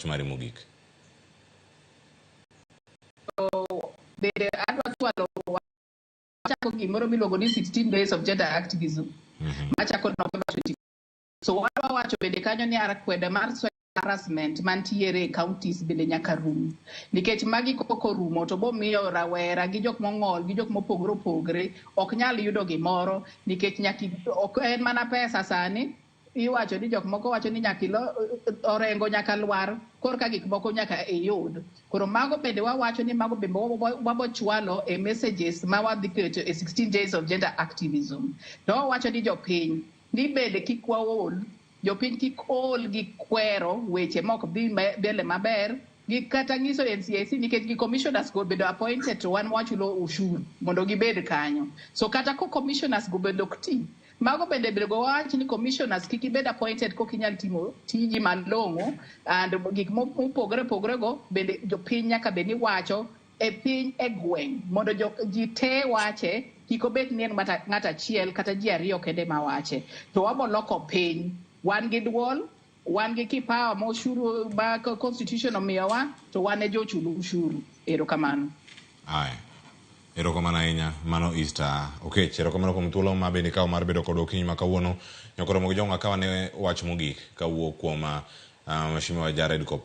wach mari mogik. Bende adwa chwalo wachako gimoro miluongo ni 16 days of gender activism machako November 20. So wadwa wacho bende kanyo ni Akwede mar harassment mantiere kaontis bende nyaka rum, nikech magi koko rumo to bomiyo rawera gi jok mong'ol gi jok mopogore opogore ok nyal yudo gimoro, nikech nyaki ok en mana pesa sani. Iwacho ni jok moko wacho ni nyaka orengo nyaka lwar korka gik moko nyaka iyud. Koro mago bende wawacho ni mago bende wabochwalo e messages ma wadhi keto e 16 days of gender activism. To wacho ni jopiny ni bende kik waol, jopiny kik ol gi kwero weche mok dhi mbele maber gi kata nyiso NCIC, nikech gi commissioners go bedo appointed to wan wachulo ushuru mondo gibed kanyo. So kata ko commissioners go bedo kti mago bende go wach ni commissioners kik ibed appointed ko kinyal timo tiji malong'o, and gik mopogore pogore go bende jopiny nyaka bed ni wacho e piny e gweng' mondo ji te wache, kik obed ni en ng'at achiel kata ji ariyo kende ma wache. To waboloko piny, wan gi duol, wan gi kipawa ma ushuru ma constitution omiyowa, to wan e jochul ushuru. Erokamano. Aye. Erokamano ahinya, mano Easter. Okech, erokamano kuom thuolo ma bende ikawo mar bedo kod okinyi ma kawuono. Nyaka Ramogi jonga kawane wach mogik kawuok kuom Mheshimiwa Jared Kopia.